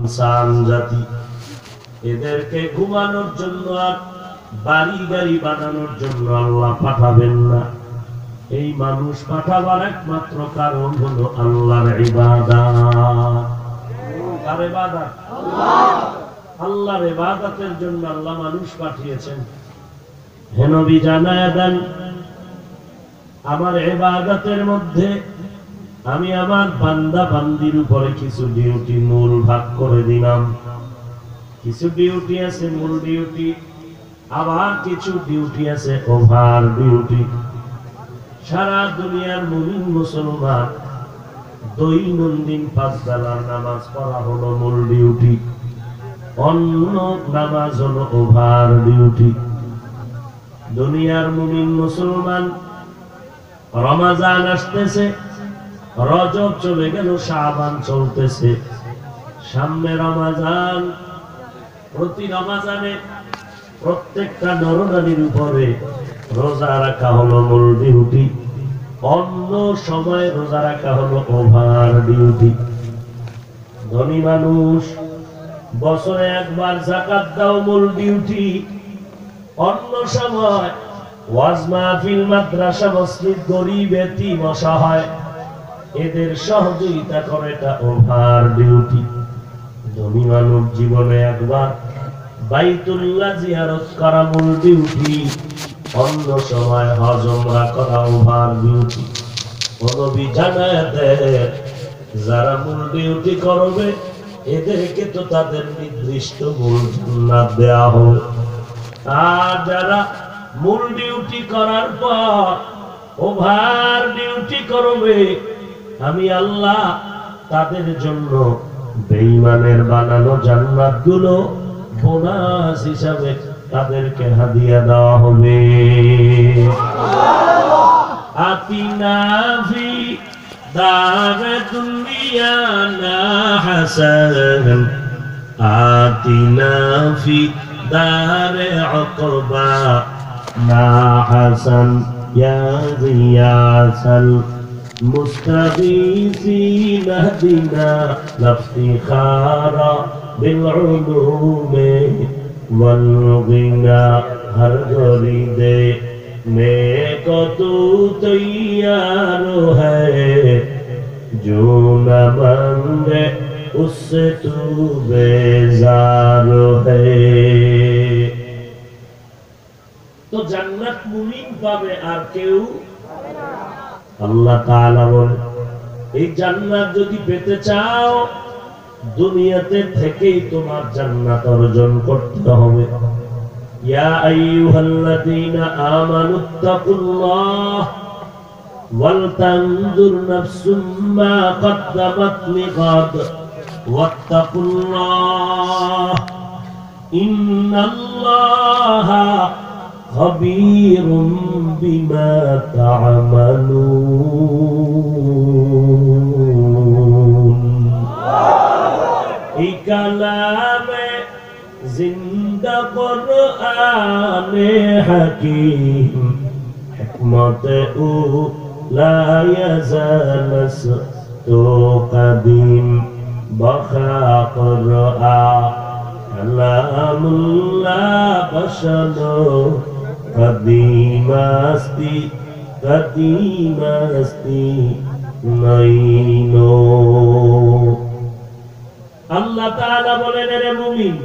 ইনসান জাতি এদেরকে ঘুমানোর জন্য আর বাড়ি গাড়ি বানানোর জন্য আল্লাহ পাঠাবেন না। এই মানুষ পাঠাবার একমাত্র কারণ হলো আল্লাহর ইবাদত। কার ইবাদত? আল্লাহর ইবাদতের জন্য আল্লাহ মানুষ পাঠিয়েছেন। হে নবী জানায়া দেন, আমার ইবাদতের মধ্যে আমি আমার বান্দা বান্দির উপরে কিছু ডিউটি মূল ভাগ করে দিলাম। কিছু ডিউটি আছে মূল ডিউটি, আবার কিছু ডিউটি আছে ওভার ডিউটি। সারা দুনিয়ার মুমিন মুসলমান দৈনন্দিন 5 বেলার নামাজ পড়া হলো মূল ডিউটি, অন্য নামাজ হলো ওভার ডিউটি। দুনিয়ার মুমিন মুসলমান রমজান আসতেছে, রজব চলে গেল, শাবান চলতেছে, সামনে রমজান। প্রতি রমজানে প্রত্যেকটা নরনারীর উপরে রোজা রাখা হলো মূল ডিউটি, অন্য সময় রোজা রাখা হলো ওভার ডিউটি। ধনী মানুষ বছরে একবার যাকাত দাও মূল ডিউটি, অন্য সময় ওয়াজ মাহফিল, মাদ্রাসা, মসজিদ, গরিব এতিম অসহায় এদের সহযোগিতা করে, এটা ওভার ডিউটি। ধনী মানুষ জীবনে একবার বাইতুল্লাহ জিয়ারত করা মূল ডিউটি, অন্য সময় হজ উমরা করা ওভার ডিউটি। নবী জানায় দেন, যারা মূল ডিউটি করবে এদেরকে তো তাদের নির্দিষ্ট মূল জান্নাত দেয়া হবে। আর যারা মূল ডিউটি করার পর ওভার ডিউটি করবে, আমি আল্লাহ তাদের জন্য বেঈমানের বানানো জান্নাতগুলো বোনাস হিসাবে তাদেরকে হাদিয়া দেওয়া হবে। আতিনা ফি দারে দুনিয়া না হাসান, আতিনা ফি দারে উকবা না হাসান, ইয়া গিয়াসাল মুস্তাগীসিন আহদিনা লাফতিখারা بالعلوم والغنى हर गरीदे में को तू तैयार है, जो न मांगे उससे तू बेजार है। तो जन्नत मुमिन पावे আর কেউ? আল্লাহ তাআলা বলে, এই জান্নাত যদি পেতে চাও দুনিয়াতে থেকেই তোমার জান্নাত অর্জন করতে হবে। ইয়া আইয়ুহাল্লাযীনা আমানুত্তাকুল্লাহ ওয়াল তানজুর নাফসুম মা কদ্দামাত লিগাদ ওয়াত্তাকুল্লাহ ইন্নাল্লাহা খাবীরুম বিমা তা'মালুন। এই কালামে জিন্দা কুরআনে হাকীম, হিকমতে ও লা ইয়াজালাস তো কদিম, বখা কুরআন কালামুল্লাহ বশনো কদিমাস্তি কদিমাস্তি নাইনো। আল্লাহ তাআলা বলেন, রে মুমিন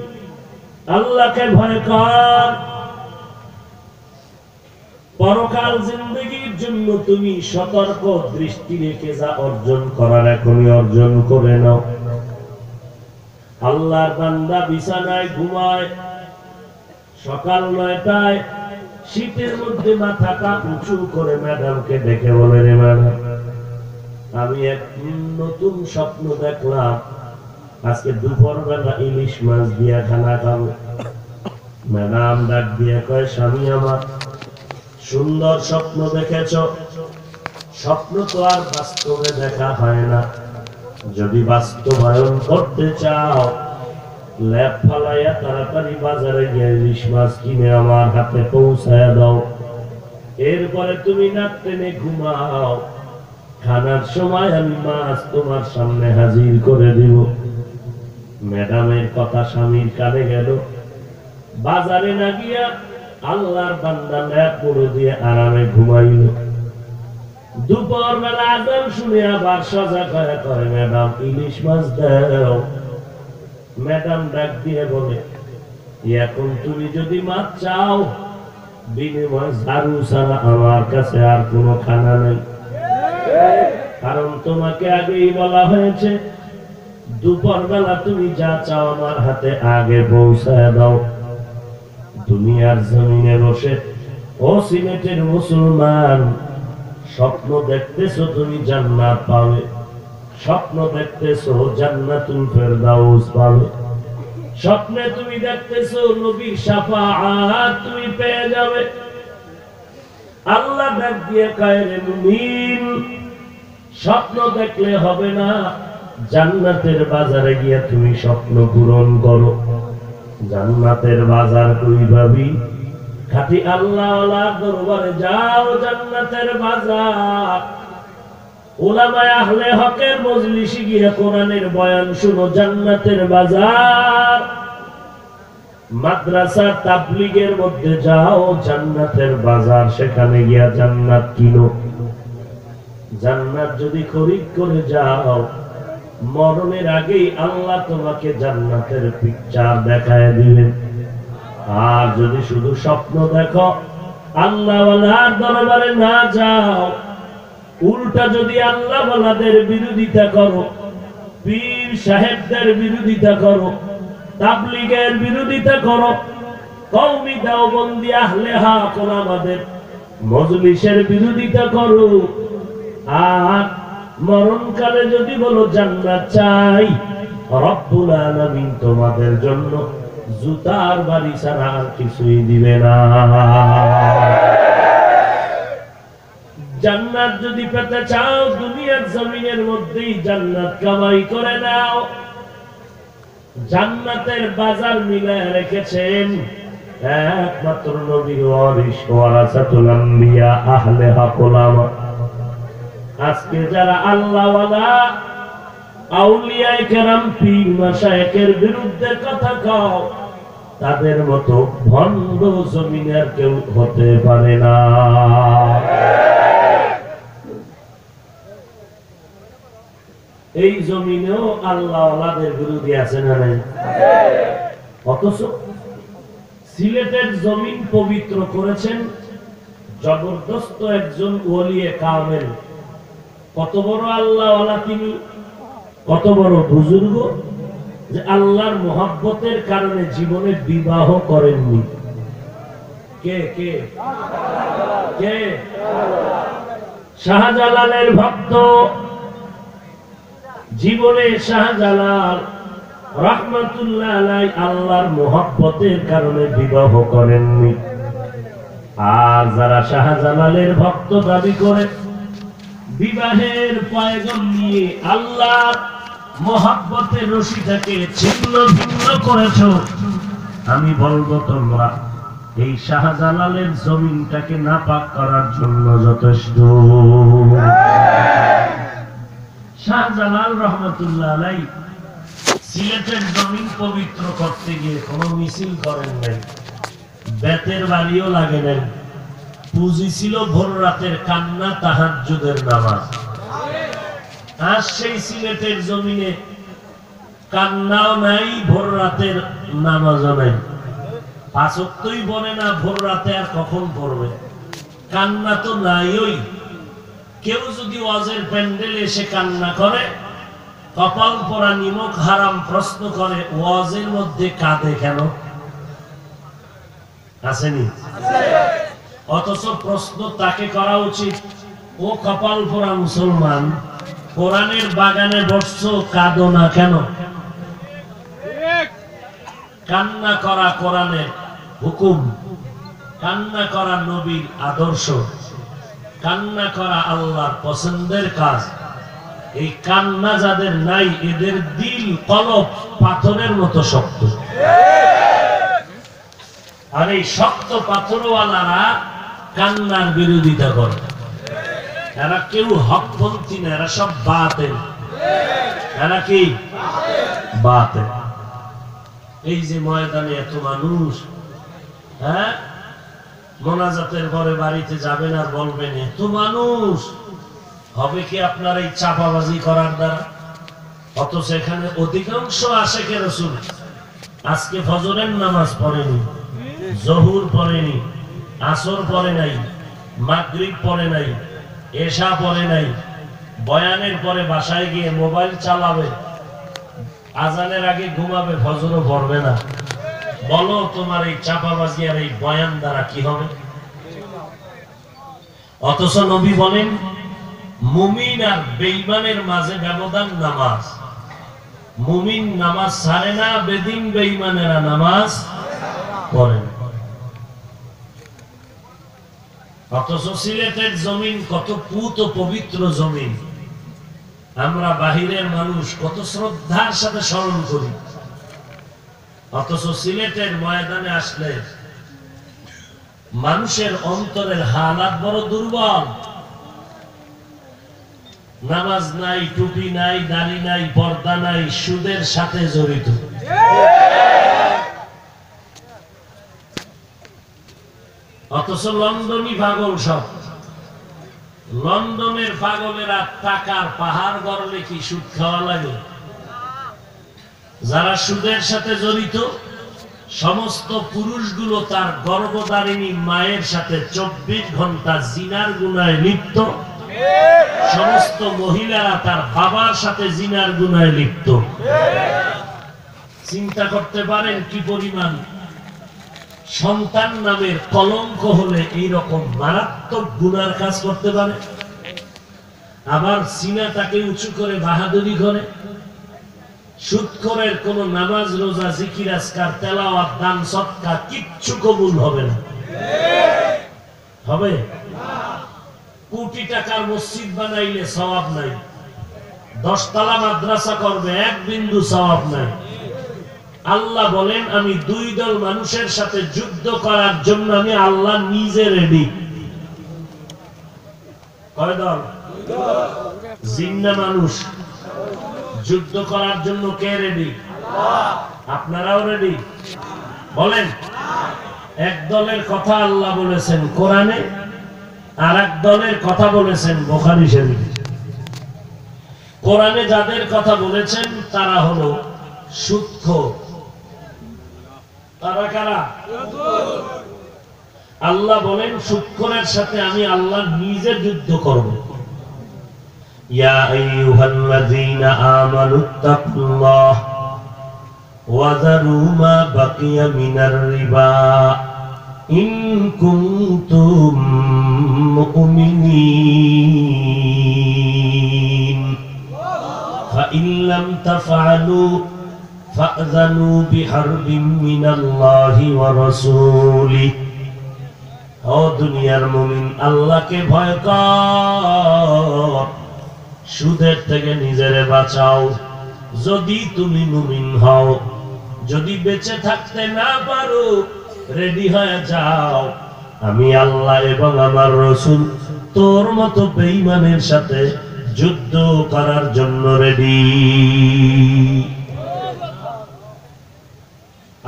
আল্লাহকে ভয় কর, পরকাল জিন্দেগীর জন্য তুমি সতর্ক দৃষ্টি রেখে যা অর্জন করার এখনই অর্জন করে নাও। আল্লাহর বান্দা বিছানায় ঘুমায়, সকাল 9টায় শীতের মধ্যে মাথাটা উঁচু করে ম্যাডামকে ডেকে বলে, রে ম্যাডাম আমি এক নতুন স্বপ্ন দেখলাম, আজকে দুপুর বেলা ইলিশ মাছ দিয়া খানা খাবো। ম্যাডাম ডাক দিয়া কয়, স্বামী আমার সুন্দর স্বপ্ন দেখেছ, স্বপ্ন তো আর বাস্তবে দেখা হয় না, যদি বাস্তবায়ন করতে চাও ল্যাপ ফালাইয়া তাড়াতাড়ি বাজারে গিয়ে ইলিশ মাছ কিনে আমার হাতে পৌঁছায়া দাও, এরপরে তুমি নাক টেনে ঘুমাও, খানার সময় আমি মাছ তোমার সামনে হাজির করে দিব। ম্যাডামের কথা স্বামীর কানে গেল, বাজারে না গিয়া আল্লাহর বান্দা ল্যাপ মুড়ে দিয়ে আরামে ঘুমাইল। দুপুর বেলা আজান শুনে আবার সজাগ হয়ে কয়, ম্যাডাম ইলিশ মাছ দাও। ম্যাডাম ডাক দিয়ে বলে, এখন তুমি যদি মাছ চাও, বিনিময় ঝাড়ু ছাড়া আমার কাছে আর কোনো খানা নেই। কারণ তোমাকে আগেই বলা হয়েছে, দুপুর বেলা তুমি যা চাও আমার হাতে আগে পৌঁছায় দাও। দুনিয়ার জমিনে বসে ও সিলেটের মুসলমান, স্বপ্ন দেখতেছো তুমি জান্নাত পাবে, স্বপ্ন দেখতেছো জান্নাতুল ফেরদাউস পাবে, স্বপ্নে তুমি দেখতেছো নবীর শাফাআত তুমি পেয়ে যাবে। আল্লাহ ডাক দিয়ে কয়, রে মুমিন, স্বপ্ন দেখলে হবে না, জান্নাতের বাজারে গিয়ে তুমি স্বপ্ন পূরণ করো। জান্নাতের বাজার কই ভাবি? খাঁটি আল্লাহওয়ালার দরবারে যাও। জান্নাতের বাজার উলামায়ে আহলে হকের মজলিসে গিয়ে কোরআনের বয়ান শুনো। জান্নাতের বাজার মাদ্রাসা তাবলীগের মধ্যে যাও। জান্নাতের বাজার, সেখানে গিয়া জান্নাত কিনো। জান্নাত যদি খরিদ করে যাও, মরণের আগেই আল্লাহ তোমাকে জান্নাতের পিকচার দেখায় দিবেন। আর যদি শুধু স্বপ্ন দেখো, আল্লাহওয়ালার দরবারে না যাও, উল্টা যদি আল্লাহওয়ালাদের বিরোধিতা করো, পীর সাহেবদের বিরোধিতা করো, তাবলীগের বিরোধিতা করো, কওমি দেওবন্দি আহলে হক ওলামাদের মজলিসের বিরোধিতা করো, আর মরণকালে যদি বলো জান্নাত চাই, রব্বুল আলামিন তোমাদের জন্য জুতার বাড়ি ছাড়া আর কিছুই দিবে না। জান্নাত যদি পেতে চাও, দুনিয়ার জমিনের মধ্যেই জান্নাত কামাই করে নাও। জান্নাতের বাজার মিলায় রেখেছেন একমাত্র নবীর ওয়ারিস ওয়ারাসাতুল আম্বিয়া আহলে হক ওলামা। আজকে যারা আল্লাহওয়ালা আউলিয়ায়ে কেরাম পীর মাশায়েখের বিরুদ্ধে কথা কও, তাদের মতো ভণ্ড জমিনের কেউ হতে পারে না। এই জমিনেও আল্লাহওয়ালাদের বিরোধী আছে না নাই? অথচ সিলেটের জমিন পবিত্র করেছেন জবরদস্ত একজন ওলিয়ে কামেল। কত বড় আল্লাহওয়ালা তিনি, কত বড় বুজুর্গ, যে আল্লাহর মোহাব্বতের কারণে জীবনে বিবাহ করেননি। কে কে কে? শাহজালালের ভক্ত। জীবনে শাহজালাল রাহমাতুল্লাহ আলাইহি আল্লাহর মোহাব্বতের কারণে বিবাহ করেননি। আর যারা শাহজালালের ভক্ত দাবি করে, বিবাহের পয়গাম নিয়ে আল্লাহর মোহাব্বতের রশিটাকে ছিন্ন ভিন্ন করেছো, আমি বলবো তোমরা এই শাহজালালের জমিনটাকে নাপাক করার জন্য যথেষ্ট। শাহজালাল রহমতুল্লাহ আলাইহি সিলেটের জমিন পবিত্র করতে গিয়ে কোনো মিছিল করেন নাই, বেতের বাড়িও লাগে নাই। পুঁজি ছিল ভোর রাতের কান্না, তাহাজ্জুদের নামাজ। আজ সেই সিলেটের জমিনে কান্নাও নাই, ভোর রাতের নামাজও নাই। পাঁচ ওয়াক্তই বলে না, ভোর রাতে আর কখন পড়বে? কান্না তো নাই। ওই কেউ যদি ওয়াজের প্যান্ডেলে এসে কান্না করে, কপাল পোড়া নিমক হারাম প্রশ্ন করে, ওয়াজের মধ্যে কাঁদে কেন? আসেনি? অথচ প্রশ্ন তাকে করা উচিত, ও কপাল পোড়া মুসলমান, কোরআনের বাগানে বসছো, কাঁদো না কেন? কান্না করা কোরআনের হুকুম, কান্না করা নবীর আদর্শ, কান্না করা আল্লাহর পছন্দের কাজ। এই কান্না যাদের নাই, এদের দিল কলব পাথরের মতো শক্ত। আর এই শক্ত পাথরওয়ালারা কান্নার বিরোধিতা করে। এরা কেউ হকপন্থী না, এরা সব বাতিল। এরা কি? বাতিল। এই যে ময়দানে এত মানুষ, হ্যাঁ, মোনাজাতের পরে বাড়িতে যাবেন আর বলবেন এত মানুষ, হবে কি আপনার এই চাপাবাজি করার দ্বারা? অথচ এখানে অধিকাংশ আশিকে রাসূল আজকে ফজরের নামাজ পড়েনি, জহুর পড়েনি, আসর পড়ে নাই, মাগরিব পড়ে নাই, এশা পড়ে নাই, বয়ানের পরে বাসায় গিয়ে মোবাইল চালাবে, আজানের আগে ঘুমাবে, ফজরও পড়বে না। বলো তোমার এই চাপাবাজি আর এই বয়ান দ্বারা কি হবে? অথচ নবী বলেন মুমিন আর বেঈমানের মাঝে ব্যবধান নামাজ। মুমিন নামাজ ছাড়ে না, বেদিন বেঈমানেরা নামাজ পড়ে না। অথচ সিলেটের জমিন কত পুত ও পবিত্র জমিন, আমরা বাহিরের মানুষ কত শ্রদ্ধার সাথে স্মরণ করি। অথচ সিলেটের ময়দানে আসলে মানুষের অন্তরের হালাত বড় দুর্বল। নামাজ নাই, টুপি নাই, দাড়ি নাই, পর্দা নাই, সুদের সাথে জড়িত। অথচ লন্ডনই পাগল সব। লন্ডনের পাগলেরা টাকার পাহাড় গড়লে কি সুদ খাওয়া লাগে? যারা সুদের সাথে জড়িত, সমস্ত পুরুষগুলো তার গর্ভধারিণী মায়ের সাথে 24 ঘন্টা জিনার গুনায় লিপ্ত, সমস্ত মহিলারা তার বাবার সাথে জিনার গুনায় লিপ্ত। চিন্তা করতে পারেন কি পরিমাণ সন্তান নামের কলঙ্ক হলে এইরকম মারাত্মক গুনার কাজ করতে পারে। আবার সিনা তাকে উঁচু করে বাহাদুরি করে। সুদখোরের কোন নামাজ, রোজা, জিকির, আজকার, তেলাওয়াত, দান, সদকা কিচ্ছু কবুল হবে না। হবে? কোটি টাকার মসজিদ বানাইলে সওয়াব নাই, 10 তলা মাদ্রাসা করবে, 1 বিন্দু সওয়াব নাই। আল্লাহ বলেন আমি 2 দল মানুষের সাথে যুদ্ধ করার জন্য আমি আল্লাহ নিজে রেডি। কয় দল? জিন না মানুষ? যুদ্ধ করার জন্য কে রেডি? আপনারাও রেডি? বলেন। এক দলের কথা আল্লাহ বলেছেন কোরআনে, আর এক দলের কথা বলেছেন বুখারী শরীফে। কোরআনে যাদের কথা বলেছেন তারা হলো সুদখোর। তারা কারা? আল্লাহ বলেন সুদখোরের সাথে আমি আল্লাহ নিজে যুদ্ধ করব। ইয়া আইয়ুহাল্লাযীনা আমানুত্তাকুল্লাহ ওয়া যারু মা বাকিয়া মিনার রিবা ইন কুনতুম মুমিনিন ফাইন লাম তাফআলু ফাযনু বিহারবিন মিনাল্লাহি ওয়া রাসূলিহি। ও দুনিয়ার মুমিন, আল্লাহকে ভয় কর, সুদের থেকে নিজেরে বাঁচাও। যদি তুমি মুমিন হও, যদি বেঁচে থাকতে না পারো, রেডি হয়ে যাও, আমি আল্লাহ এবং আমার রাসূল তোর মতো বেঈমানের সাথে যুদ্ধ করার জন্য রেডি।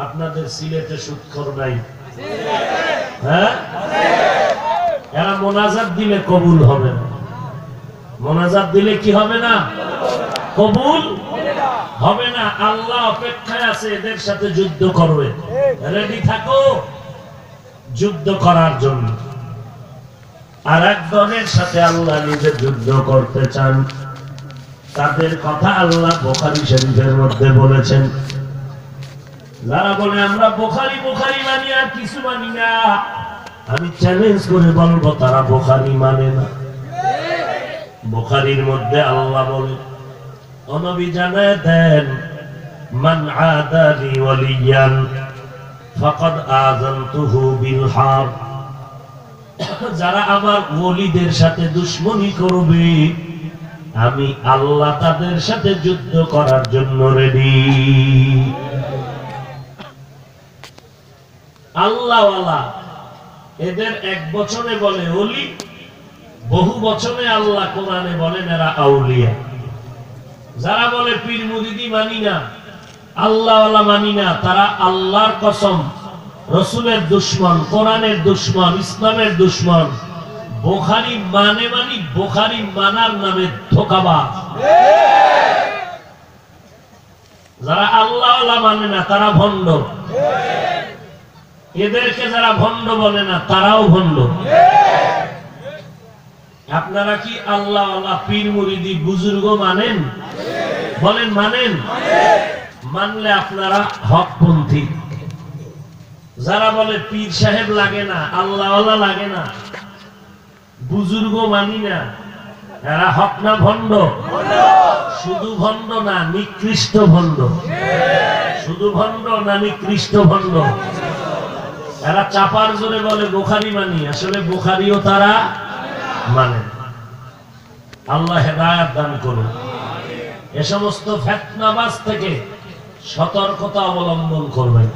আপনাদের সিলেটে সুদখোর নাই? হ্যাঁ, এরা মোনাজাত দিলে কবুল হবে না। মোনাজাত দিলে কি হবে না? কবুল হবে না। আল্লাহ অপেক্ষায় আছে এদের সাথে যুদ্ধ করবে। রেডি থাকো যুদ্ধ করার জন্য। আর এক দলের সাথে আল্লাহ নিজে যুদ্ধ করতে চান, তাদের কথা আল্লাহ বুখারী শরীফের মধ্যে বলেছেন। যারা বলে আমরা বুখারী মানি আর কিছু মানি না, আমি চ্যালেঞ্জ করে বলবো তারা বুখারী মানে না। বুখারীর মধ্যে আল্লাহ বলে, ও নবী জানায় দেন, মান আদালি ওয়ালিয়ান ফাকাদ আযানতুহু বিল হারব। যারা আমার ওলিদের সাথে দুশমনী করবে, আমি আল্লাহ তাদের সাথে যুদ্ধ করার জন্য রেডি। আল্লাহওয়ালা এদের এক বচনে বলে ওলি, বহু বচনে আল্লাহ কোরআনে বলেন এরা আউলিয়া। যারা বলে পীর মুরিদি মানি না, আল্লাহওয়ালা মানি না, তারা আল্লাহর কসম রসুলের দুশ্মন, কোরআনের দুশ্মন, ইসলামের দুশ্মন। বুখারী মানে মানি, বুখারী মানার নামে ধোঁকাবাজ। যারা আল্লাহওয়ালা মানে না তারা ভণ্ড, এদেরকে যারা ভণ্ড বলে না তারাও ভণ্ড। আপনারা কি আল্লাহওয়ালা পীর মুরিদি বুজুর্গ মানেন? বলেন মানেন? মানলে আপনারা হকপন্থী। যারা বলে পীর সাহেব লাগে না, আল্লাহওয়ালা লাগে না, বুজুর্গ মানি না, এরা হক না ভণ্ড? শুধু ভণ্ড না, নিকৃষ্ট ভণ্ড। শুধু ভণ্ড না, নিকৃষ্ট ভণ্ড। এরা চাপার জোরে বলে বুখারী মানি, আসলে বুখারীও তারা মানে। আল্লাহ হেদায়েত দান করুন। এ সমস্ত ফিতনাবাজ থেকে সতর্কতা অবলম্বন করবেন।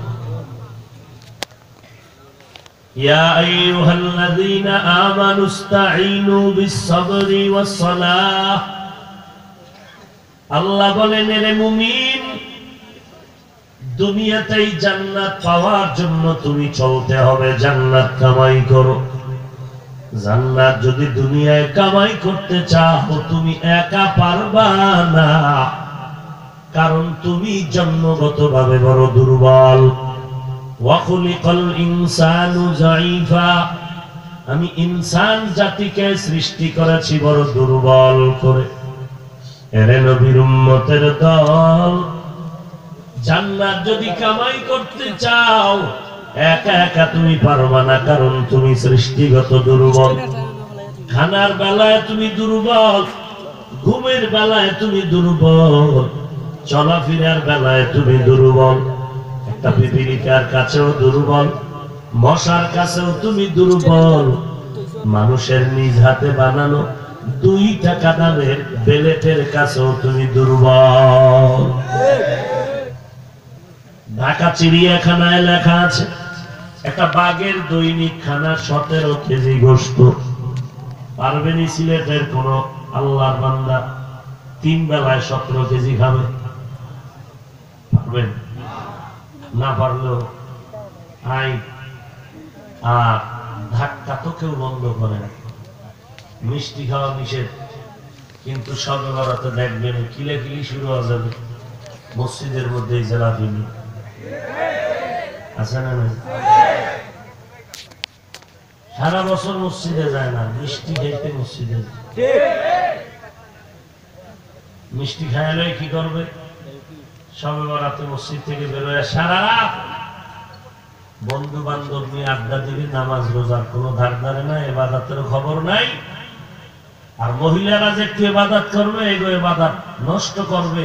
ইয়া আইয়ুহাল্লাযীনা আমানুস্তাঈনু বিস-সাবরি ওয়াস-সালাহ। আল্লাহ বলেন, রে মুমিন, দুনিয়াতেই জান্নাত পাওয়ার জন্য তুমি চলতে হবে, জান্নাত কামাই করো। জান্নাত যদি দুনিয়ায় কামাই করতে চাও তুমি একা পারবা না, কারণ তুমি জন্মগতভাবে বড় দুর্বল। ওয়া খুলিকাল ইনসানু যায়ীফা। আমি ইনসান জাতিকে সৃষ্টি করেছি বড় দুর্বল করে। এরে নবীর উম্মতের দল, জান্নাত যদি কামাই করতে চাও একা একা তুমি পারবা না, কারণ তুমি সৃষ্টিগত দুর্বল। খানার বেলায় তুমি দুর্বল, ঘুমের বেলায় তুমি দুর্বল, চলাফেরার বেলায় তুমি দুর্বল, একটা পিপিলিকার কাছেও দুর্বল, মশার কাছেও তুমি দুর্বল, মানুষের নিজ হাতে বানানো 2 টাকা দামের বেলেটের কাছেও তুমি দুর্বল। ঢাকা চিড়িয়াখানায় লেখা আছে একটা বাঘের দৈনিক খানা 17 কেজি গোশত। পারবেনি সিলেটের কোন আল্লাহর বান্দা 3 বেলায় 17 কেজি খাবে? পারবেন? না পারলেও আই আর ধাক্কা তো কেউ বন্ধ করে না। মিষ্টি খাওয়া নিষেধ, কিন্তু সবে বরাতে দেখবেন কিলাকিলি শুরু হয়ে যাবে মসজিদের মধ্যে। জেলাফিনি আছে না? সারা বছর মসজিদে যায় না, মিষ্টি খাইতে মসজিদে। মিষ্টি খাইলে কি করবে? সবে বরাতে মসজিদ থেকে বেরোয় সারা রাত বন্ধু বান্ধব নিয়ে আড্ডা দিবে, নামাজ রোজার কোনো ধার ধারে না, ইবাদতের খবর নাই। আর মহিলারা যে একটু ইবাদত করবে, এগো ইবাদত নষ্ট করবে,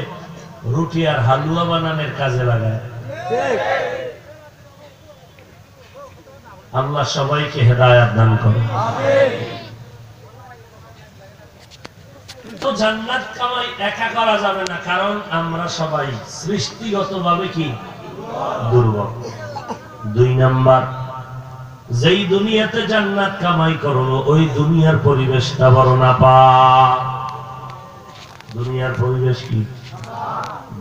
রুটি আর হালুয়া বানানোর কাজে লাগায়। আল্লাহ সবাইকে হেদায়েত দান করুন। তো জান্নাত কামাই একা করা যাবে না, কারণ আমরা সবাই সৃষ্টিগতভাবে কি দুর্বল। 2 নাম্বার, যেই দুনিয়াতে জান্নাত কামাই করলো ওই দুনিয়ার পরিবেশটা বড় নাপাক। দুনিয়ার পরিবেশ কি?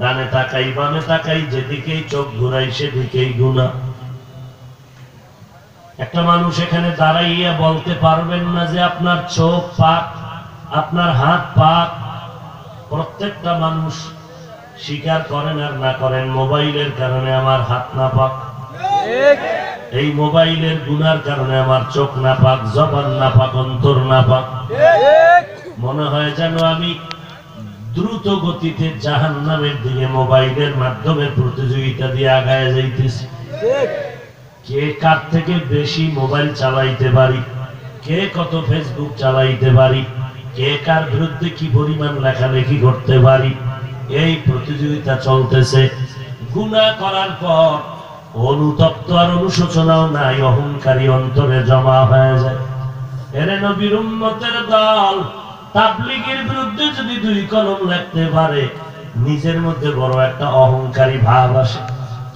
ডানে তাকাই বামে তাকাই, যেদিকেই চোখ ঘুরাই সেদিকেই গুনাহ। একটা মানুষ এখানে দাঁড়াইয়া বলতে পারবেন না যে আপনার চোখ পাক, আপনার হাত পাক। প্রত্যেকটা মানুষ স্বীকার করেন আর না করেন, মোবাইলের কারণে আমার হাত না পাক, এই মোবাইলের গুনার কারণে আমার চোখ না পাক, জবান না পাক, অন্তর না পাক। মনে হয় যেন আমি দ্রুত গতিতে জাহান্নামের দিকে মোবাইলের মাধ্যমে প্রতিযোগিতা দিয়ে আগায় যাইতেছি। কে কার থেকে বেশি মোবাইল চালাইতে পারি, কে কত ফেসবুক চালাইতে পারি, কে কার বিরুদ্ধে কি পরিমাণ লেখালেখি করতে পারি, এই প্রতিযোগিতা চলতেছে। গুনাহ করার পর অনুতপ্ত আর অনুশোচনাও নাই, অহংকারী অন্তরে জমা হয়ে যায়। এরে নবীর উম্মতের দল, তাবলীগের বিরুদ্ধে যদি 2 কলম লিখতে পারে, নিজের মধ্যে বড় একটা অহংকারী ভাব আসে।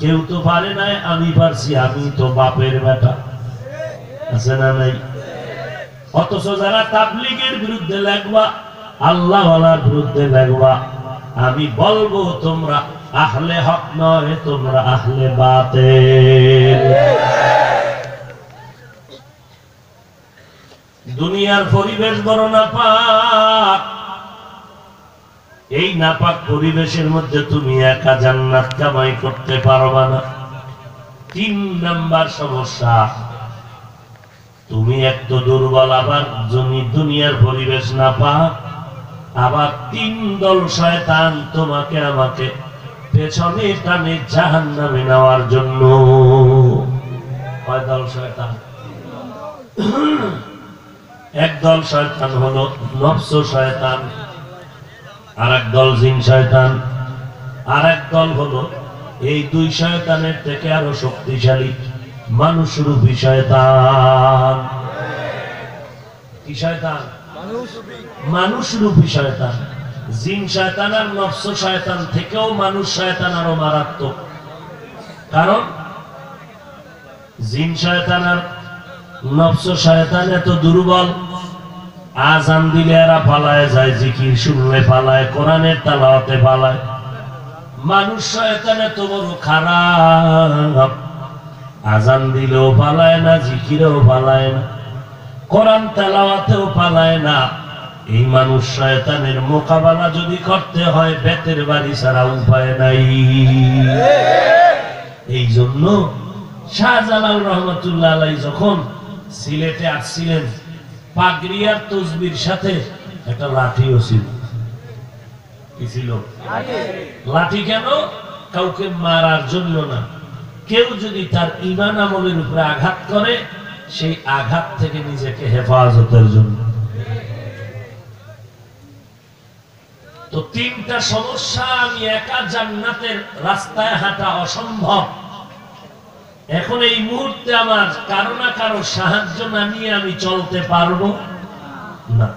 কেউ তো পারে নাই, আমি পারছি, আমি তো বাপের বেটা। আছে না নাই? অথচ যারা তাবলীগের বিরুদ্ধে লেখবা, আল্লাহওয়ালার বিরুদ্ধে লেখবা, আমি বলবো তোমরা আহলে হক নয়, তোমরা আহলে বাতিল। দুনিয়ার পরিবেশ বড় নাপাক, এই নাপাক পরিবেশের মধ্যে তুমি একা জান্নাত কামাই করতে পারবা না। 3 নাম্বার সমস্যা, তুমি এক তো দুর্বল, আবার দুনিয়ার পরিবেশ নাপাক, আবার 3 দল শয়তান তোমাকে আমাকে পেছনে টানে জাহান্নামে নেওয়ার জন্য। কয় দল শয়তান? এক দল শয়তান হলো নফস শয়তান, আর এক দল জিন শয়তান, আর এক দল হলো এই 2 শয়তানের থেকে আরো শক্তিশালী মানুষরূপী শয়তান। কি শয়তান? মানুষরূপী শয়তান। জিন শয়তান আর নফস শয়তান থেকেও মানুষ শয়তান আরো মারাত্মক। কারণ জিন শয়তান আর নফস শয়তান এত দুর্বল, আজান দিলে এরা পালায় যায়, জিকির শুনলে পালায়, কোরআনের তেলাওয়াতে পালায়। মানুষ শয়তান এত বড় খারাপ, আজান দিলেও পালায় না, জিকিরেও পালায় না, কোরআন তেলাওয়াতেও পালায় না। এই মানুষ শয়তানের মোকাবেলা যদি করতে হয়, বেতের বাড়ি ছাড়া উপায় নাই। এই জন্য শাহজালাল রহমতুল্লাহ আলাইহি যখন সিলেটে আসছিলেন, পাগড়ি আর তসবির সাথে একটা লাঠিও ছিল। কি ছিল? লাঠি। কেন? কাউকে মারার জন্য না, কেউ যদি তার ঈমান আমলের উপরে আঘাত করে, সেই আঘাত থেকে নিজেকে হেফাজতের জন্য। তো 3টা সমস্যা, আমি একা জান্নাতের রাস্তায় হাঁটা অসম্ভব। এখন এই মুহূর্তে আমার কারো না কারো সাহায্য না নিয়ে আমি চলতে পারবো না।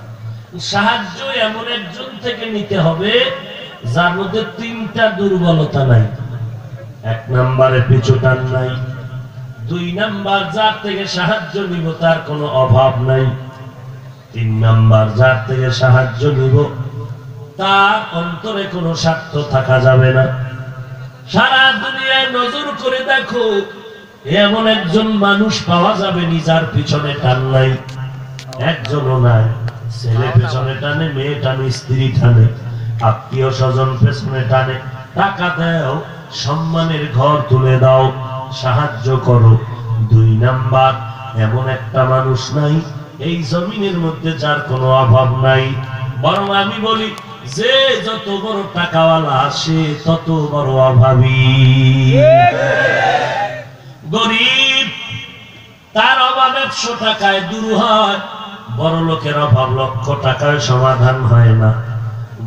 সাহায্য এমন একজন থেকে নিতে হবে যার মধ্যে 3টা দুর্বলতা নাই। 1 নম্বরে পিছুটান নাই, 2 নাম্বার যার থেকে সাহায্য নিব তার কোনো অভাব নাই, 3 নাম্বার যার থেকে সাহায্য নিব তার অন্তরে কোনো স্বার্থ থাকা যাবে না। সারা দুনিয়ায় নজর করে দেখো, এমন একজন মানুষ পাওয়া যাবে যার পিছনে টান নাই, একজনও নাই। ছেলে পেছনে টানে, মেয়ে টানে, স্ত্রী টানে, আত্মীয় স্বজন পেছনে টানে, টাকা দাও, সম্মানের ঘর তুলে দাও, সাহায্য করো। 2 নাম্বার, এমন একটা মানুষ নাই এই জমিনের মধ্যে যার কোনো অভাব নাই। বরং আমি বলি, যে যত বড় টাকাওয়ালা সে তত বড় অভাবী। গরিব তার অভাব 100 টাকায় দূর হয়, বড় লোকের অভাব 1,00,000 টাকায় সমাধান হয় না।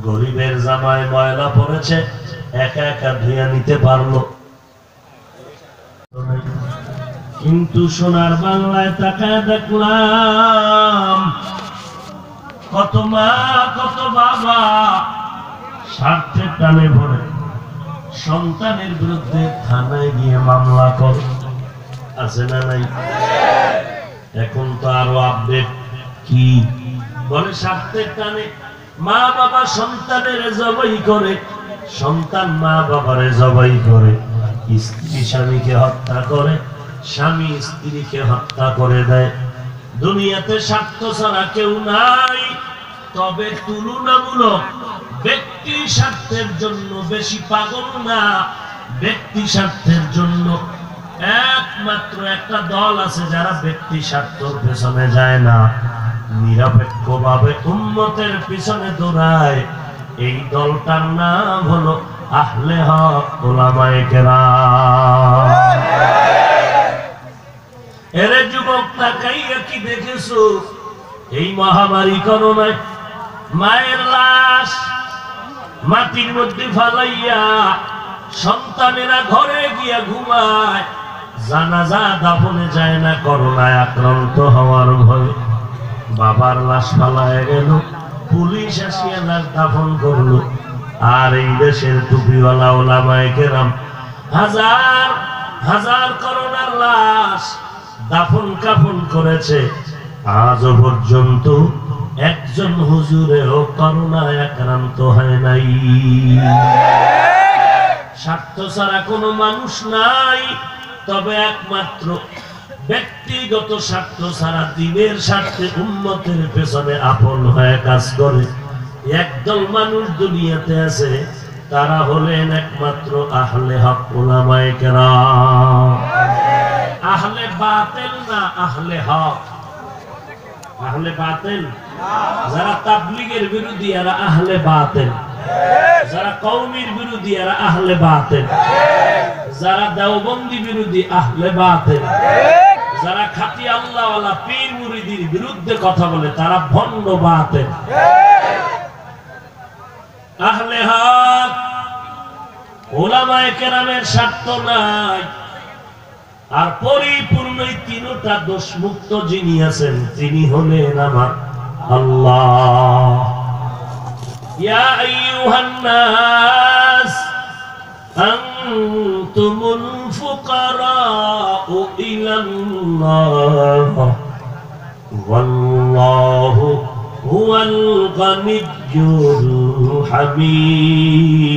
গরিবের জামায় ময়লা পড়েছে, একা একা ধুয়ে নিতে পারলো, কিন্তু সোনার বাংলায় তাকায় দেখলাম কত মা কত বাবা স্বার্থের টানে ভরে সন্তানের বিরুদ্ধে থানায় গিয়ে মামলা করে। আছে না নাই? এখন তো আরো আপডেট, কি বলে? স্বার্থের টানে মা বাবা সন্তানের জবাই করে, সন্তান মা বাবারে জবাই করে, স্ত্রী স্বামীকে হত্যা করে, স্বামী স্ত্রীকে হত্যা করে দেয়। দুনিয়াতে স্বার্থ ছাড়া কেউ নাই, তবে তুলনামূলক ব্যক্তি স্বার্থের জন্য বেশি পাগল না। ব্যক্তি স্বার্থের জন্য একমাত্র একটা দল আছে যারা ব্যক্তি স্বার্থের পেছনে যায় না, নিরপেক্ষভাবে উম্মতের পিছনে দৌড়ায়। এই দলটার নাম হলো আহলে হক উলামায়ে কেরাম। এরে যুবক, তাকাইয়া কি দেখেছো? এই মহামারী করোনায় মায়ের লাশ মাটির মধ্যে ফালাইয়া সন্তানেরা ঘরে গিয়া ঘুমায়, জানাজা দাফনে যায় না করোনায় আক্রান্ত হওয়ার ভয়ে। বাবার লাশ ফালায় গেল, পুলিশ আসিয়া লাশ দাফন করলো, আর এই দেশের টুপিওয়ালা উলামায়ে কেরাম হাজার হাজার করোনার লাশ দাফন কাফন করেছে। আজও পর্যন্ত একজন হুজুরেও করোনায় আক্রান্ত হয় নাই। স্বার্থ ছাড়া কোনো মানুষ নাই, তবে একমাত্র ব্যক্তিগত স্বার্থ ছাড়া দিনের স্বার্থে উম্মতের পেছনে আপন হয়ে কাজ করে একদল মানুষ দুনিয়াতে আছে, তারা হলেন একমাত্র আহলে হক উলামায়ে কেরাম। আহলে বাতিল না আহলে হক? আহলে বাতিল যারা তাবলীগের বিরোধী এরা আহলে বাতিল, যারা কওমির বিরোধী এরা আহলে বাতিল, যারা দেওবন্দি বিরোধী আহলে বাতিল, যারা খাঁটি আল্লাহওয়ালা পীর মুরিদির বিরুদ্ধে কথা বলে তারা ভণ্ড বাতিল। আহলে হক উলামায়ে কেরামের স্বার্থ নাই, আর পরিপূর্ণ তিনটা দোষমুক্ত যিনি আছেন তিনি হলেন আমার আল্লাহ। ইয়া আইয়ুহান নাস আনতুমুল ফুকারাউ ইলাল্লাহ ওয়াল্লাহু হুয়াল গানিয়্যুল হামিদ।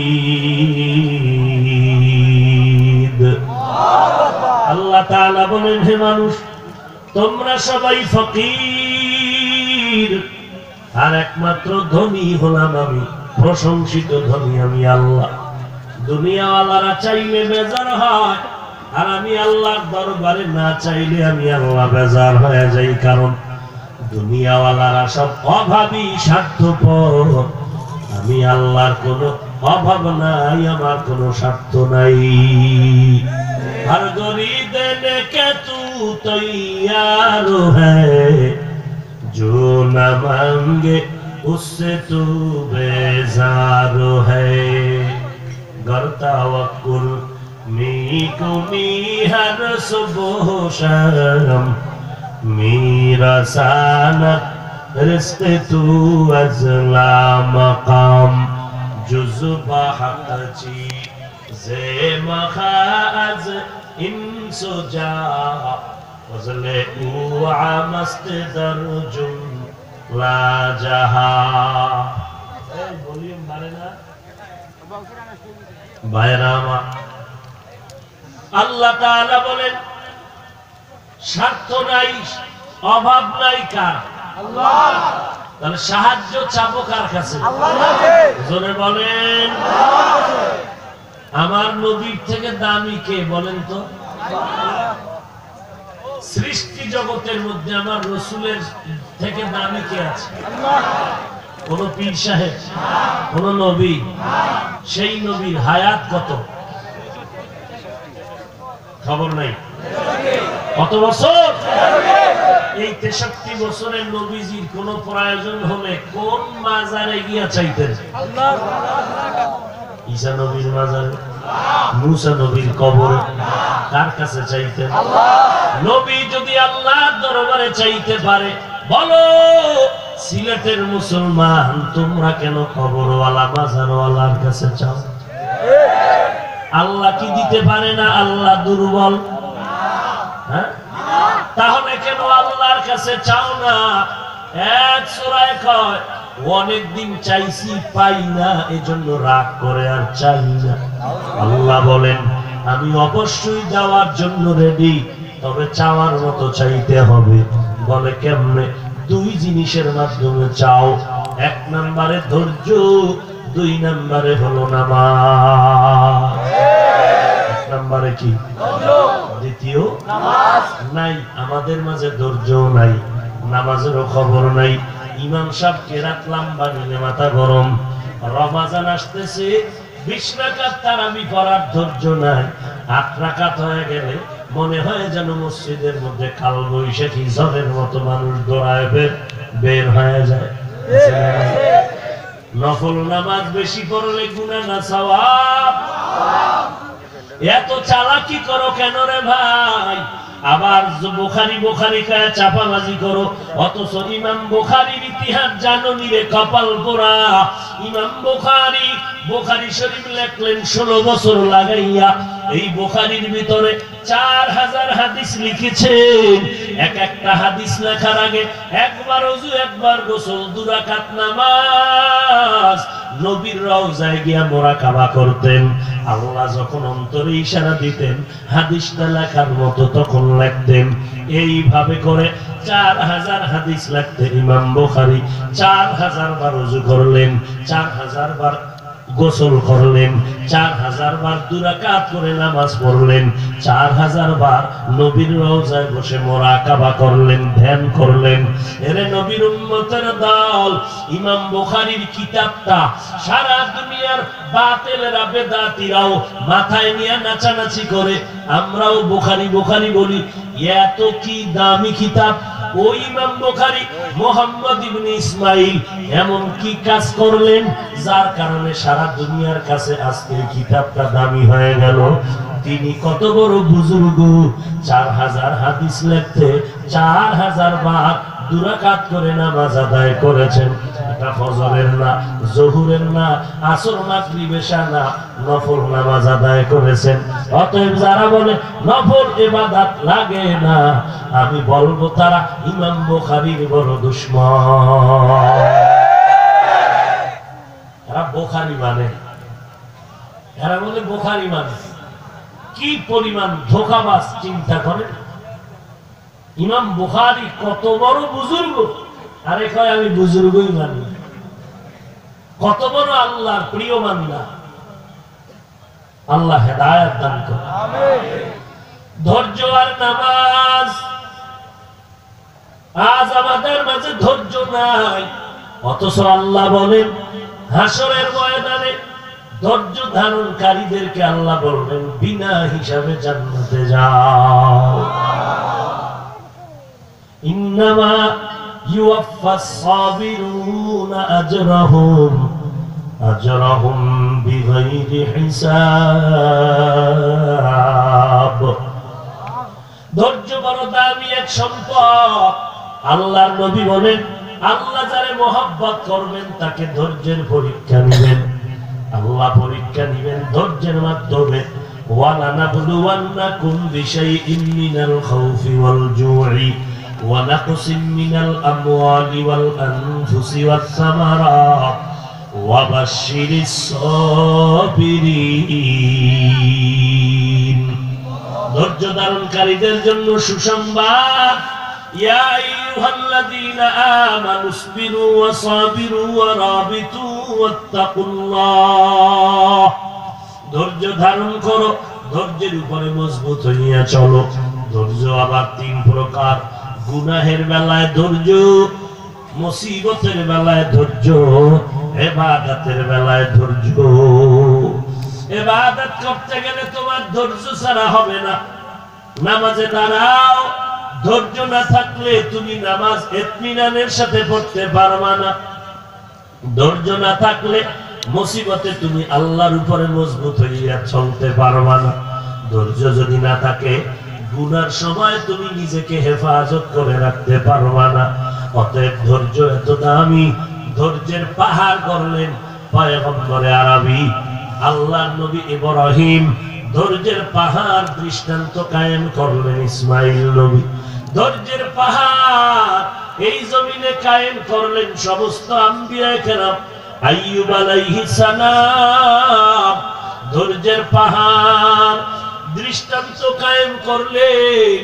আল্লাহ তাআলা বলেন, হে মানুষ তোমরা সবাই ফকির, আর একমাত্র ধনী হলাম আমি, প্রশংসিত ধনী আমি আল্লাহ। দুনিয়াওয়ালারা চাইলে বেজার হয়, আর আমি আল্লাহর দরবারে না চাইলে আমি আল্লাহ বেজার হয়ে যাই, কারণ দুনিয়াওয়ালারা সব অভাবী স্বার্থপর, আমি আল্লাহর কোনো অভাব নাই, আমার কোনো স্বার্থ নাই। हर गोरी देने के तू तैयार है, जो न मांगे उससे तू बेजार है। करता वकुल मी कुमी हर सुबह शाम, मेरा सानत रिश्ते तू अजला मकाम, जुज़्बा हक़ची जे मखाज इंसुजा फजले उआ मस्त दरजुम ला जहा। वॉल्यूम बारे ना বাইরামা। আল্লাহ তাআলা বলেন স্বার্থ নাই, অভাব নাই কার? আল্লাহ। তাহলে সাহায্য চাবো কার কাছে? আল্লাহর কাছে। জোরে বলেন আমার নবীর থেকে দামি কে বলেন তো? সৃষ্টি জগতের মধ্যে আমার রাসূলের থেকে দামি কে আছে? আল্লাহ। কোন পীর সাহেব, কোন নবী? সেই নবীর হায়াত কত? খবর নাই। কত বছর? এই 63 বছরের নবীজির কোন প্রয়োজন হলে কোন মাজারে গিয়া চাইতেন? আল্লাহ। ঈসা নবীর মাজারে, মুসা নবীর কবরে, কার কাছে চাইতেন? আল্লাহ। নবী যদি আল্লাহর দরবারে চাইতে পারে, বলো সিলেটের মুসলমান তোমরা কেন কবরওয়ালা মাজারওয়ালার কাছে চাও? আল্লাহ কি দিতে পারে না? আল্লাহ দুর্বল? হ্যাঁ, তাহলে কেন আল্লাহর কাছে চাও না? এক সূরায় কয় অনেকদিন চাইছি পাই না, এজন্য রাগ করে আর চাই না। আল্লাহ বলেন আমি অবশ্যই যাওয়ার জন্য রেডি, তবে চাওয়ার মতো চাইতে হবে। বলে কেমনে? দুই জিনিসের মাধ্যমে চাও। এক নম্বরে ধৈর্য, দুই নম্বরে হলো নামাজ। এক নম্বরে কি? দ্বিতীয় নামাজ। নাই আমাদের মাঝে ধৈর্য নাই, নামাজেরও খবর নাই। ইমাম সাহেব কেরাত লম্বা নিলে মাথা গরম, রমজান আসতেছে 20 রাকাত তারাবি পড়ার ধৈর্য নাই। 8 রাকাত হয়ে গেলে মনে হয় যেন মসজিদের মধ্যে কাল বৈশাখী ঝড়ের মতো মানুষ দৌড়ায় বের হয়ে যায়। নফল নামাজ বেশি পড়লে গুনাহ না সওয়াব? এত চালাকি করো কেন রে ভাই? আবার বুখারী বুখারী কয়ে চাপাবাজি করো, অথচ ইমাম বুখারীর ইতিহাস জানো নি রে? কপাল পোড়া। ইমাম বুখারী শরীফ লেখলেন 16 বছর লাগাইয়া। এই বুখারীর ভিতরে 4000 হাদিস লিখেছেন। এক একটা হাদিস লেখার আগে একবার ওযু, একবার গোসল, 2 রাকাত নামাজ, নবীর রওজায় গিয়া মুরাকাবা করতেন। আল্লাহ যখন অন্তরে ইশারা দিতেন হাদিসটা লেখার মতো তখন লিখতেন। এইভাবে করে 4000 হাদিস লিখতে ইমাম বুখারী 4000 বার ওযু করলেন, 4000 বার গোসল করলেন, 4000 বার 2 রাকাত করে নামাজ পড়লেন, 4000 বার নবীর রওজায় বসে মুরাকাবা করলেন, ধ্যান করলেন। এরে নবীর উম্মতের দল, ইমাম বুখারীর কিতাবটা সারা দুনিয়ার বাতিলেরা বেদাতীরাও মাথায় নিয়ে নাচানাচি করে, আমরাও বুখারী বুখারী বলি। এত কি দামি কিতাব! ওই ইমাম বুখারী মুহাম্মদ ইবনে ইসমাইল এমন কি কাজ করলেন যার কারণে সারা দুনিয়ার কাছে আজকের কিতাবটা দামি হয়ে গেল। তিনি কত বড় বুজুর্গ, 4000 হাদিস লিখতে 4000 বার 2 রাকাত করে নামাজ আদায় করেছেন। এটা ফজরের না, জোহরের না, আসর, মাগরিব, এশা না, নফল নামাজ আদায় করেছেন। অতএব যারা বলে নফল ইবাদত লাগে না, আমি বলবো তারা ইমাম বুখারীর বড় দুশমন। এরা বুখারী মানে, এরা বলে বুখারী মানে কি পরিমাণ ধোঁকাবাজ চিন্তা করেন। ইমাম বুখারী কত বড় বুজুর্গ, আরে কয় আমি বুজুর্গই মানি। কত বড় আল্লাহর প্রিয় বান্দা। আল্লাহ হেদায়েত দান করুন। আমিন। ধৈর্য আর নামাজ, আজ আমাদের মাঝে ধৈর্য নাই, অথচ আল্লাহ বলেন হাসরের ময়দানে ধৈর্য ধারণকারীদেরকে আল্লাহ বলবেন বিনা হিসাবে জান্নাতে যাও। ইন্নামা ইউওয়াফাস সাবিরুনা আজরাহুম বিগাইরি হিসাব। ধৈর্য বড় দামি এক সম্পদ। আল্লাহর নবী বলেন আল্লাহ যারে মহব্বত করবেন তাকে ধৈর্যের পরীক্ষা নেবেন। আল্লাহ পরীক্ষা নেবেন ধৈর্যের মাধ্যমে। ওয়ালানাবলুওয়ান্নাকুম বিশাইইন মিনাল খাউফি ওয়াল জু'i ওয়া নাকসিম মিনাল আমওয়ালি ওয়াল আনফুসি ওয়াস সামারাত ওয়া বাশশিরিস সাবিরিন। ধৈর্য ধারণকারীদের জন্য সুসংবাদ। ইয়া আইয়ুহাল্লাযীনা আমানু ইসবিরু ওয়া সাবিরু ওয়া রাবিতু ওয়াত্তাকুল্লাহ। ধৈর্য ধারণ করো, ধৈর্যের উপরে মজবুত হইয়া চলো। ধৈর্য আবার 3 প্রকার। গুনাহের বেলায় ধৈর্য, মুসিবতের বেলায় ধৈর্য, ইবাদতের বেলায় ধৈর্য। ইবাদত করতে গেলে তোমার ধৈর্য ছাড়া হবে না। নামাজে দাঁড়াও, ধৈর্য না থাকলে তুমি নামাজ ইতমিনানের সাথে পড়তে পারবা না। ধৈর্য না থাকলে মুসিবতে তুমি আল্লাহর উপরে মজবুত হইয়া চলতে পারবা না। ধৈর্য যদি না থাকে গুনার সময় তুমি নিজেকে হেফাজত করে রাখতে পারবা না। অতএব ধৈর্য এত দামি। ধৈর্যের পাহাড় গড়লেন পয়গম্বরে আরবি আল্লাহর নবী ইব্রাহিম। ধৈর্যের পাহাড় দৃষ্টান্ত কায়েম করলেন ইসমাইল নবী। ধৈর্যের পাহাড় এই জমিনে কায়েম করলেন সমস্ত আম্বিয়ায়ে কেরাম। আইয়ুব আলাইহিস সালাম ধৈর্যের পাহাড় দৃষ্টান্ত কায়েম করলেন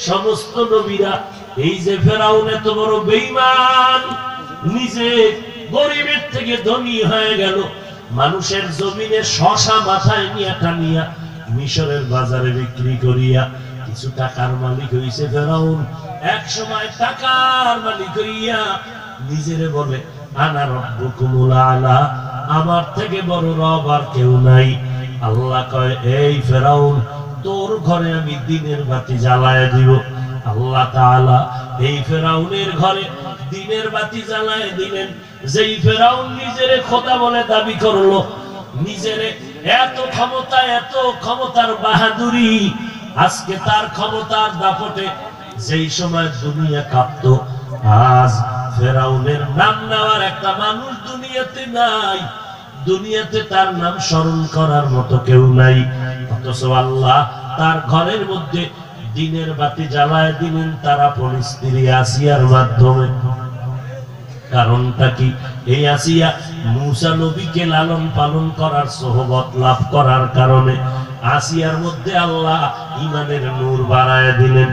সমস্ত নবীরা। এই যে ফেরাউন এত বড় বেঈমান, নিজে গরিবের থেকে ধনী হয়ে গেল, মানুষের জমিনে শশা মাথায় নিয়ে টানিয়া মিশরের বাজারে বিক্রি করিয়া কিছু টাকার মালিক হইছে ফেরাউন। এক সময় টাকার মালিক হইয়া নিজেরে বলে আনা রব্বুকুমুল আলা, আমার থেকে বড় রব আর কেউ নাই। আল্লাহ কয় এই ফেরাউন, তোর ঘরে আমি দিনের বাতি জ্বালায় দিব। আল্লাহ তাআলা এই ফেরাউনের ঘরে দিনের বাতি জ্বালায় দিলেন। যেই ফেরাউন নিজেরে খোদা বলে দাবি করলো, নিজেরে এত ক্ষমতার বাহাদুরি, আজকে তার ক্ষমতার দাপটে যেই সময় দুনিয়া কাঁপত, আজ ফেরাউনের নাম নেওয়ার একটা মানুষ দুনিয়াতে নাই। দুনিয়াতে তার নাম স্মরণ করার মতো কেউ নাই। অথচ আল্লাহ তার ঘরের মধ্যে দিনের বাতি জ্বালায় দিলেন তার আপন স্ত্রী আসিয়ার মাধ্যমে। কারণটা কি? এই আসিয়া মূসা নবীকে লালন পালন করার সোহবত লাভ করার কারণে আসিয়ার মধ্যে আল্লাহ ঈমানের নূর বাড়ায় দিলেন।